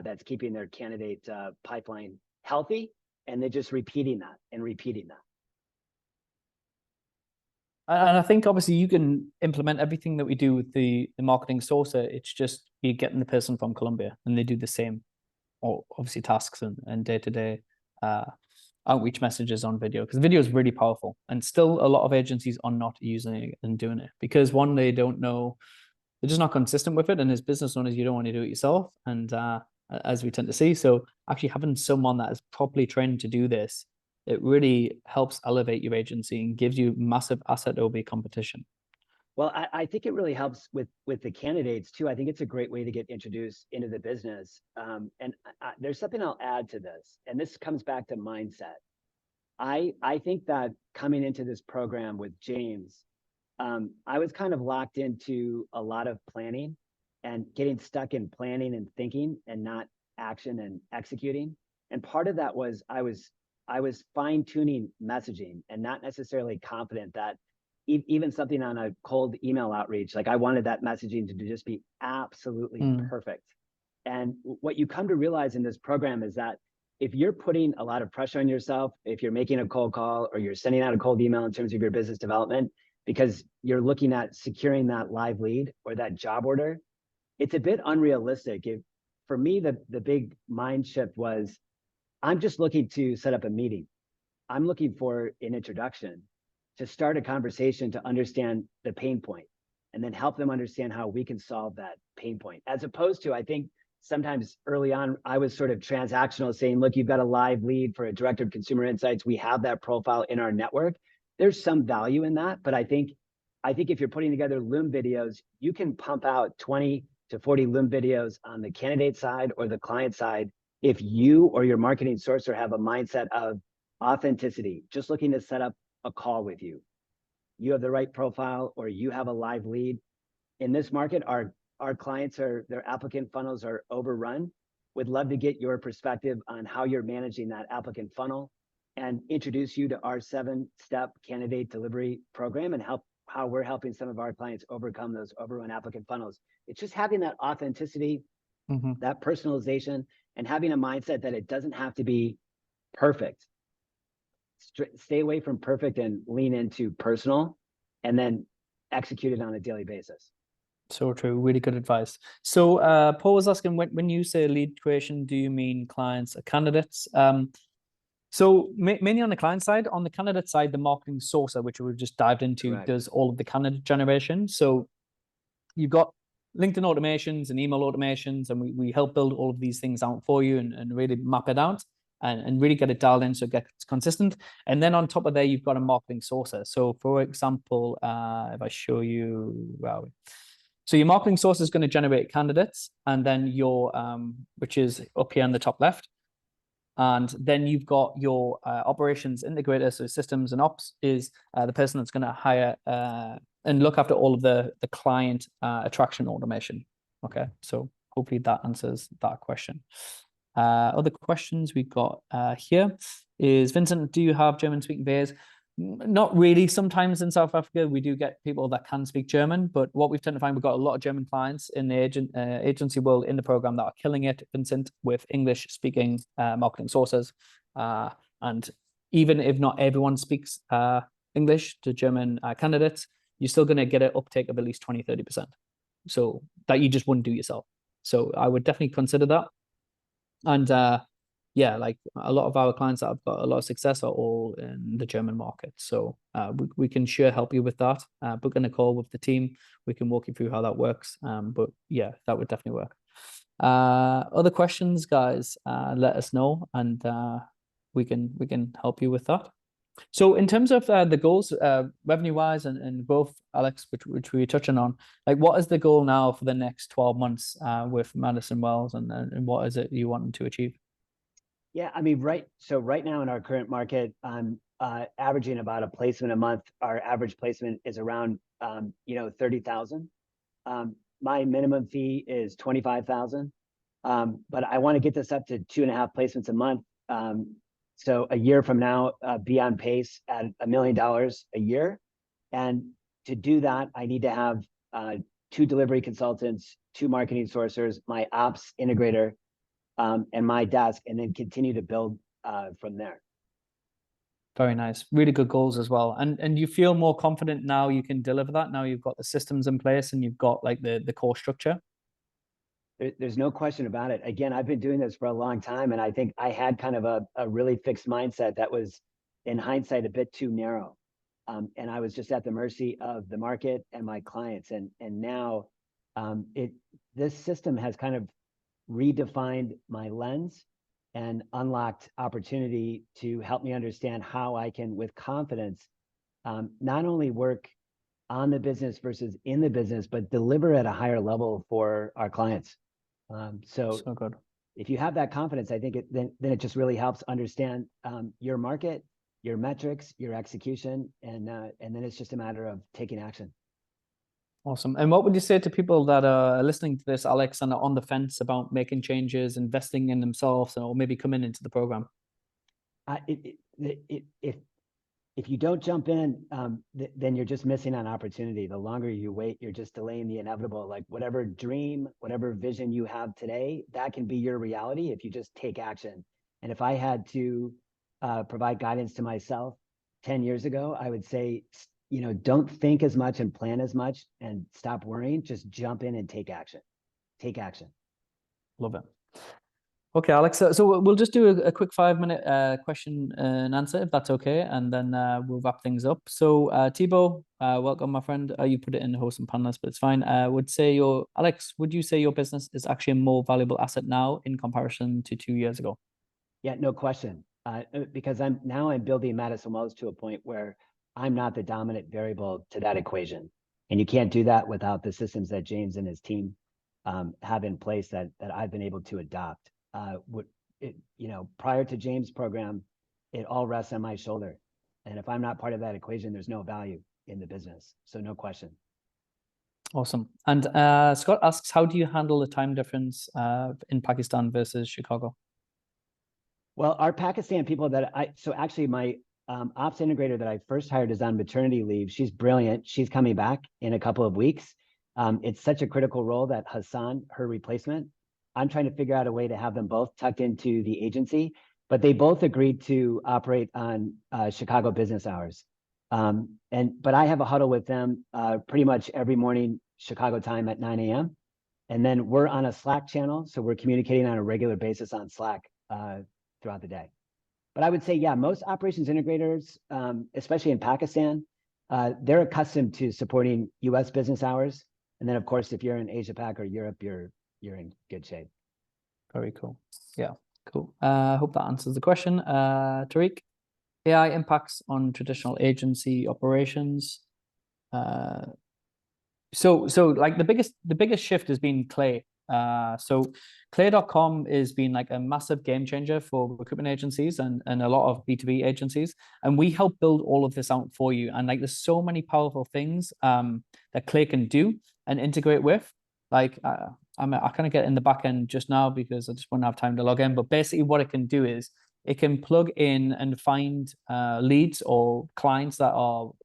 that's keeping their candidate pipeline healthy, and they're just repeating that and repeating that. And I think obviously you can implement everything that we do with the marketing sourcer. It's just you're getting the person from Colombia and they do the same, or obviously tasks and day-to-day outreach messages on video, because video is really powerful. And still a lot of agencies are not using it and doing it because one, they don't know, they're just not consistent with it. And as business owners, you don't want to do it yourself. And as we tend to see, so actually having someone that is properly trained to do this, it really helps elevate your agency and gives you massive asset over competition. Well, I think it really helps with the candidates too. I think it's a great way to get introduced into the business. And there's something I'll add to this, and this comes back to mindset. I think that coming into this program with James, I was kind of locked into a lot of planning and getting stuck in planning and thinking and not action and executing. And part of that was I was fine-tuning messaging and not necessarily confident that even something on a cold email outreach, like I wanted that messaging to just be absolutely perfect. And what you come to realize in this program is that if you're putting a lot of pressure on yourself, if you're making a cold call or you're sending out a cold email in terms of your business development, because you're looking at securing that live lead or that job order, it's a bit unrealistic. For me, the big mind shift was, I'm just looking to set up a meeting. I'm looking for an introduction to start a conversation to understand the pain point and then help them understand how we can solve that pain point. As opposed to, I think sometimes early on, I was sort of transactional, saying, look, you've got a live lead for a director of consumer insights. We have that profile in our network. There's some value in that. But I think if you're putting together Loom videos, you can pump out 20 to 40 Loom videos on the candidate side or the client side if you or your marketing sourcer have a mindset of authenticity, just looking to set up a call with you. You have the right profile or you have a live lead. In this market, our clients their applicant funnels are overrun. Would love to get your perspective on how you're managing that applicant funnel and introduce you to our 7-step candidate delivery program and how we're helping some of our clients overcome those overrun applicant funnels. It's just having that authenticity, that personalization, and having a mindset that it doesn't have to be perfect. Stay away from perfect and lean into personal, and then execute it on a daily basis. So true. Really good advice. So Paul was asking, when you say lead creation, do you mean clients or candidates? So mainly on the client side. On the candidate side, the marketing sourcer, which we've just dived into, does all of the candidate generation. So you've got LinkedIn automations and email automations, and we help build all of these things out for you and really map it out and really get it dialed in so it gets consistent. And then on top of there, you've got a marketing sourcer. So for example, if I show you, so your marketing source is going to generate candidates, and then your, which is up here on the top left. And then you've got your operations integrator, so systems and ops is the person that's going to hire and look after all of the client attraction automation. Okay, so hopefully that answers that question. Other questions we've got here is, Vincent, do you have German-speaking VAs? Not really. Sometimes in South Africa, we do get people that can speak German, but what we've tend to find, we've got a lot of German clients in the agency world in the program that are killing it, Vincent, with English-speaking marketing sources. And even if not everyone speaks English to German candidates, you're still going to get an uptake of at least 20, 30%. So that you just wouldn't do yourself. So I would definitely consider that. And yeah, like a lot of our clients that have got a lot of success are all in the German market. So we can sure help you with that. Book in a call with the team. We can walk you through how that works. But yeah, that would definitely work. Other questions, guys, let us know, and we can help you with that. So in terms of the goals, revenue-wise and growth, Alex, which we were touching on, like what is the goal now for the next 12 months with Madison Wells, and what is it you want to achieve? Yeah, I mean, right now in our current market, I'm averaging about a placement a month. Our average placement is around 30,000. My minimum fee is 25,000. But I want to get this up to 2.5 placements a month. So a year from now, be on pace at $1 million a year. And to do that, I need to have 2 delivery consultants, 2 marketing sourcers, my ops integrator, and my desk, and then continue to build from there. Very nice. Really good goals as well. And you feel more confident now you can deliver that. Now you've got the systems in place and you've got like the core structure. There's no question about it. Again, I've been doing this for a long time, and I think I had kind of a really fixed mindset that was, in hindsight, a bit too narrow. And I was just at the mercy of the market and my clients. And now this system has kind of redefined my lens and unlocked opportunity to help me understand how I can, with confidence, not only work on the business versus in the business, but deliver at a higher level for our clients. So good. If you have that confidence, I think then it just really helps understand your market, your metrics, your execution, and then it's just a matter of taking action. Awesome. And what would you say to people that are listening to this, Alex, and are on the fence about making changes, investing in themselves, or maybe coming into the program? If you don't jump in, then you're just missing an opportunity. The longer you wait, you're just delaying the inevitable. Like whatever dream, whatever vision you have today, that can be your reality if you just take action. And if I had to provide guidance to myself 10 years ago, I would say, don't think as much and plan as much and stop worrying. Just jump in and take action. Take action. Love it. Okay, Alex. So we'll just do a quick 5-minute question and answer, if that's okay, and then we'll wrap things up. So Thibaut, welcome, my friend. You put it in the host and panelist, but it's fine. Alex, would you say your business is actually a more valuable asset now in comparison to 2 years ago? Yeah, no question. Because I'm building Madison Wells to a point where I'm not the dominant variable to that equation, and you can't do that without the systems that James and his team have in place that I've been able to adopt. Prior to James' program, it all rests on my shoulder. And if I'm not part of that equation, there's no value in the business. So no question. Awesome. And Scott asks, how do you handle the time difference in Pakistan versus Chicago? Well, our Pakistan people actually my ops integrator that I first hired is on maternity leave. She's brilliant. She's coming back in a couple of weeks. It's such a critical role that Hassan, her replacement, I'm trying to figure out a way to have them both tucked into the agency, but they both agreed to operate on Chicago business hours. But I have a huddle with them pretty much every morning, Chicago time at 9 a.m. And then we're on a Slack channel. So we're communicating on a regular basis on Slack throughout the day. But I would say, yeah, most operations integrators, especially in Pakistan, they're accustomed to supporting US business hours. And then of course, if you're in Asia Pac or Europe, you're in good shape. Very cool. Yeah, cool. I hope that answers the question. Tariq, AI impacts on traditional agency operations. So like the biggest shift has been Clay. So Clay.com has been like a massive game changer for recruitment agencies and a lot of B2B agencies. And we help build all of this out for you. And like there's so many powerful things that Clay can do and integrate with. Like I kind of get in the back end just now because I just won't have time to log in. But basically what it can do is it can plug in and find leads or clients that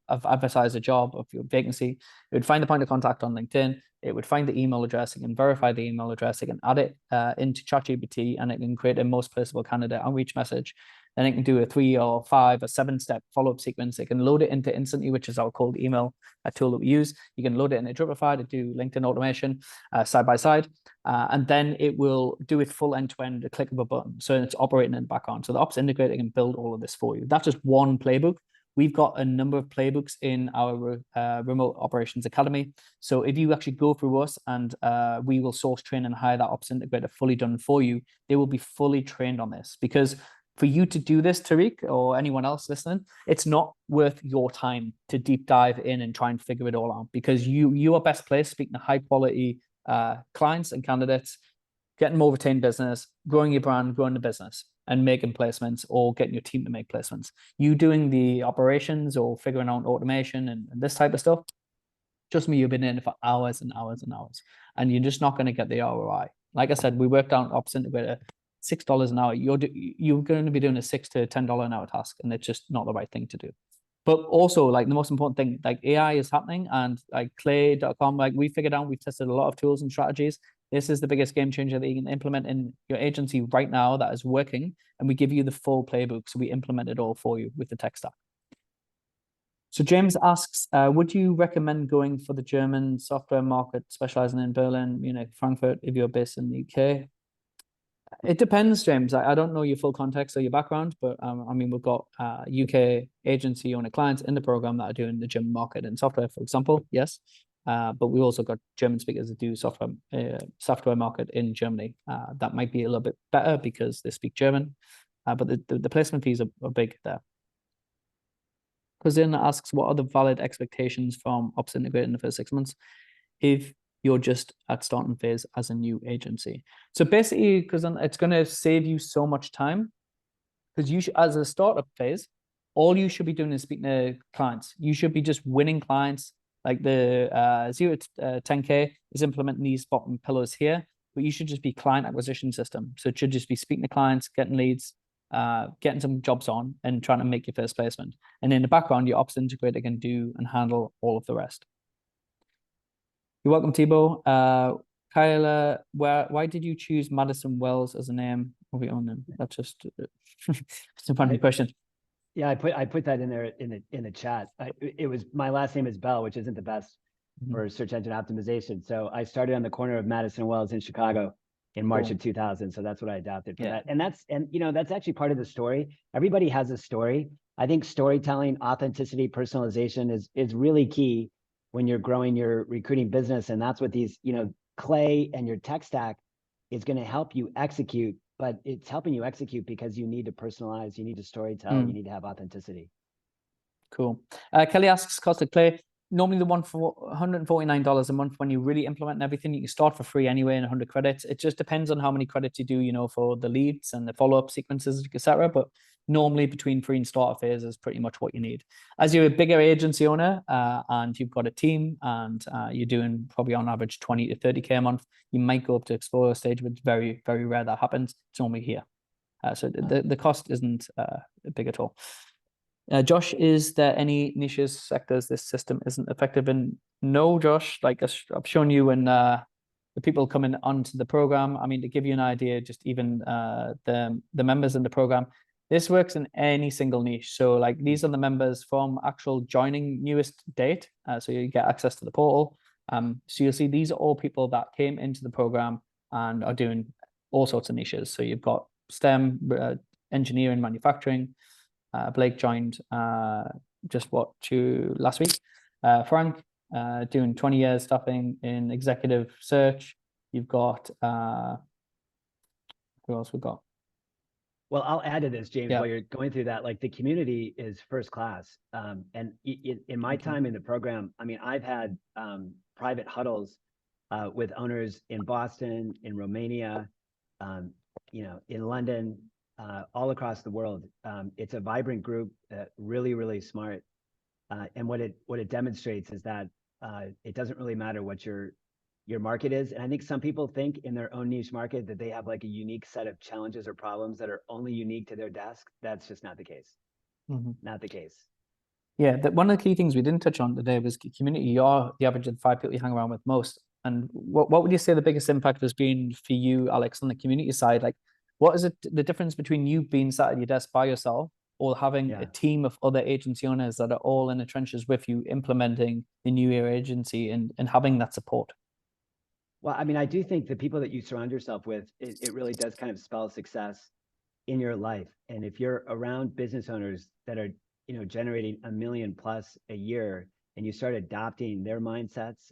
have advertised a job of your vacancy. It would find the point of contact on LinkedIn. It would find the email address. It can verify the email address. It can add it into ChatGPT, and it can create a most placeable candidate outreach message. Then it can do a 3 or 5 or 7-step follow-up sequence. It can load it into Instantly, which is our cold email tool that we use. You can load it in a Dripify to do LinkedIn automation side by side. And then it will do it full end-to-end, a click of a button. So it's operating in the background. So the Ops Integrator can build all of this for you. That's just one playbook. We've got a number of playbooks in our Remote Operations Academy. So if you actually go through us and we will source, train, and hire that Ops Integrator fully done for you, they will be fully trained on this. Because for you to do this, Tariq, or anyone else listening, it's not worth your time to deep dive in and try and figure it all out, because you are best placed speaking to high quality clients and candidates, getting more retained business, growing your brand, growing the business, and making placements, or getting your team to make placements. You doing the operations or figuring out automation and this type of stuff, trust me, you've been in it for hours and hours and hours, and you're just not going to get the ROI. Like I said, we worked out Ops Integrator, $6 an hour. You're going to be doing a $6 to $10 an hour task, and it's just not the right thing to do. But also, like, the most important thing, like, AI is happening, and like clay.com, like, we figured out, we've tested a lot of tools and strategies. This is the biggest game changer that you can implement in your agency right now that is working, and we give you the full playbook, so we implement it all for you with the tech stack. So James asks, would you recommend going for the German software market, specializing in Berlin, Munich, Frankfurt, if you're based in the UK? It depends, James. I don't know your full context or your background, but I mean, we've got UK agency owner clients in the program that are doing the German market in software, for example. Yes, but we also got German speakers that do software market in Germany. That might be a little bit better because they speak German, but the placement fees are big there. Cousin asks, what are the valid expectations from Ops Integrator in the first 6 months if you're just at starting phase as a new agency? So basically, because it's going to save you so much time, because you should, as a startup phase, all you should be doing is speaking to clients. You should be just winning clients. Like the 0 to 10K is implementing these bottom pillars here, but you should just be client acquisition system. So it should just be speaking to clients, getting leads, getting some jobs on, and trying to make your first placement. And in the background, your Ops Integrator can do and handle all of the rest. You're welcome, Thibaut. Kyla, why did you choose Madison Wells as a name of your own name? That's just it's a funny question. Yeah, I put that in there in the chat. It was, my last name is Bell, which isn't the best for search engine optimization. So I started on the corner of Madison Wells in Chicago in March of 2000. So that's what I adopted for that. And that's actually part of the story. Everybody has a story. I think storytelling, authenticity, personalization is really key when you're growing your recruiting business. And that's what these, Clay and your tech stack is going to help you execute, but it's helping you execute because you need to personalize, you need to storytell, you need to have authenticity. Cool. Kelly asks, cost of Clay, normally the one for $149 a month. When you really implement everything, you can start for free anyway in 100 credits. It just depends on how many credits you do, for the leads and the follow-up sequences, etc. But normally between free and starter phase is pretty much what you need. As you're a bigger agency owner and you've got a team and you're doing probably on average 20 to 30K a month, you might go up to Explorer stage, but it's very, very rare that happens. It's only here. So the cost isn't big at all. Josh, is there any niches, sectors this system isn't effective in? No, Josh. Like I've shown you when the people coming onto the program. I mean, to give you an idea, just even the members in the program, this works in any single niche. So like these are the members from actual joining newest date. So you get access to the portal. So you'll see these are all people that came into the program and are doing all sorts of niches. So you've got STEM, engineering, manufacturing. Blake joined just last week. Frank doing 20 years stuffing in executive search. You've got who else we've got? Well, I'll add to this, James, while you're going through that. Like the community is first class. And in my time in the program, I mean, I've had private huddles with owners in Boston, in Romania, in London, all across the world. It's a vibrant group, really, really smart. And what it demonstrates is that it doesn't really matter what your market is. And I think some people think in their own niche market that they have like a unique set of challenges or problems that are only unique to their desk. That's just not the case. Not the case. Yeah, one of the key things we didn't touch on today was community. You're the average of 5 people you hang around with most. And what would you say the biggest impact has been for you, Alex, on the community side? Like, what is the difference between you being sat at your desk by yourself or having a team of other agency owners that are all in the trenches with you, implementing the new year agency and having that support? Well, I mean, I do think the people that you surround yourself with, it really does kind of spell success in your life. And if you're around business owners that are, generating $1 million plus a year, and you start adopting their mindsets,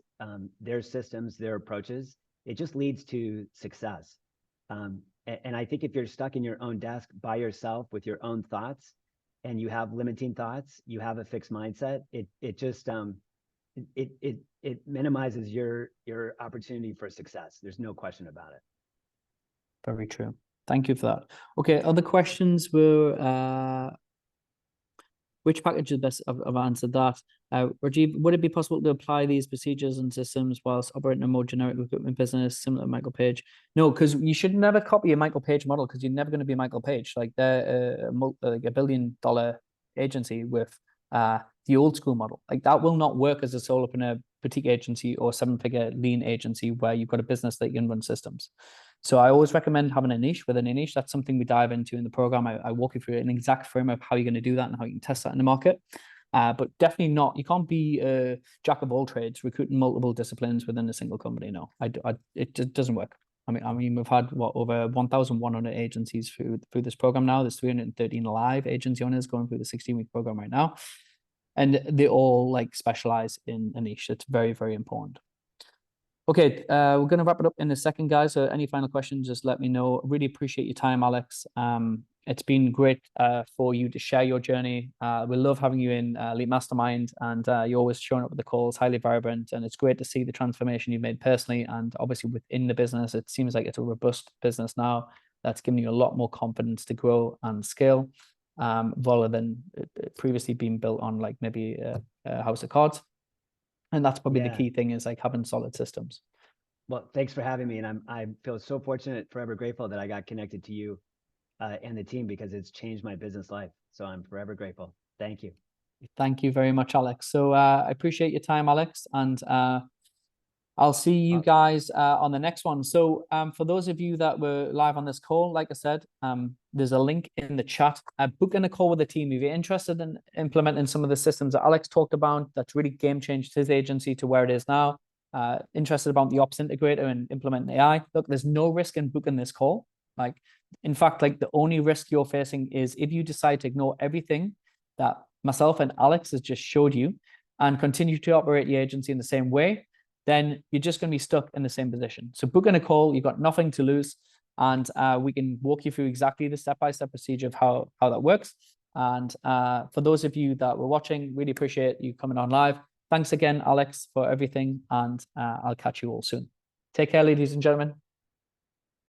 their systems, their approaches, it just leads to success. And I think if you're stuck in your own desk by yourself with your own thoughts, and you have limiting thoughts, you have a fixed mindset, it just it minimizes your opportunity for success. There's no question about it. Very true. Thank you for that. Okay, other questions were which package is best? I've answered that. Rajiv, would it be possible to apply these procedures and systems whilst operating a more generic recruitment business similar to Michael Page? No, because you should never copy a Michael Page model, because you're never going to be Michael Page. Like they're like $1 billion agency with the old school model. Like that will not work as a solopreneur boutique agency or 7-figure lean agency where you've got a business that you can run systems. So I always recommend having a niche within a niche. That's something we dive into in the program. I walk you through an exact framework of how you're going to do that and how you can test that in the market. But definitely not, you can't be a jack of all trades, recruiting multiple disciplines within a single company. No, it just doesn't work. I mean, we've had over 1,100 agencies through this program now. There's 313 live agency owners going through the 16-week program right now. And they all like specialize in a niche. It's very, very important. Okay, we're going to wrap it up in a second, guys. So any final questions, just let me know. Really appreciate your time, Alex. It's been great for you to share your journey. We love having you in Elite Mastermind, and you're always showing up with the calls, highly vibrant, and it's great to see the transformation you've made personally and obviously within the business. It seems like it's a robust business now that's giving you a lot more confidence to grow and scale, rather than previously being built on like maybe a house of cards. And that's probably the key thing, is like having solid systems. Well, thanks for having me. And I feel so fortunate, forever grateful that I got connected to you and the team, because it's changed my business life. So I'm forever grateful. Thank you. Thank you very much, Alex. So I appreciate your time, Alex. And I'll see you guys on the next one. So for those of you that were live on this call, like I said, there's a link in the chat. Book in a call with the team if you're interested in implementing some of the systems that Alex talked about. That's really game changed his agency to where it is now. Interested about the Ops Integrator and implementing AI. Look, there's no risk in booking this call. Like, in fact, like the only risk you're facing is if you decide to ignore everything that myself and Alex has just showed you and continue to operate the agency in the same way, then you're just going to be stuck in the same position. So book in a call, you've got nothing to lose, and we can walk you through exactly the step-by-step procedure of how that works. And for those of you that were watching, really appreciate you coming on live. Thanks again, Alex, for everything, and I'll catch you all soon. Take care, ladies and gentlemen.